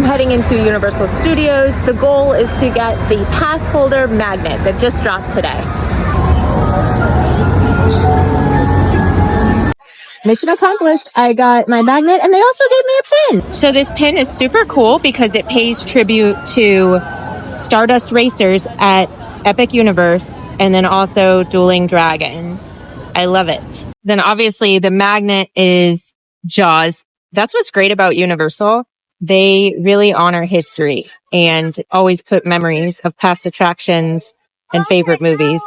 I'm heading into Universal Studios. The goal is to get the pass holder magnet that just dropped today. Mission accomplished. I got my magnet and they also gave me a pin. So this pin is super cool because it pays tribute to Stardust Racers at Epic Universe and then also Dueling Dragons. I love it. Then obviously the magnet is Jaws. That's what's great about Universal. They really honor history and always put memories of past attractions and favorite movies.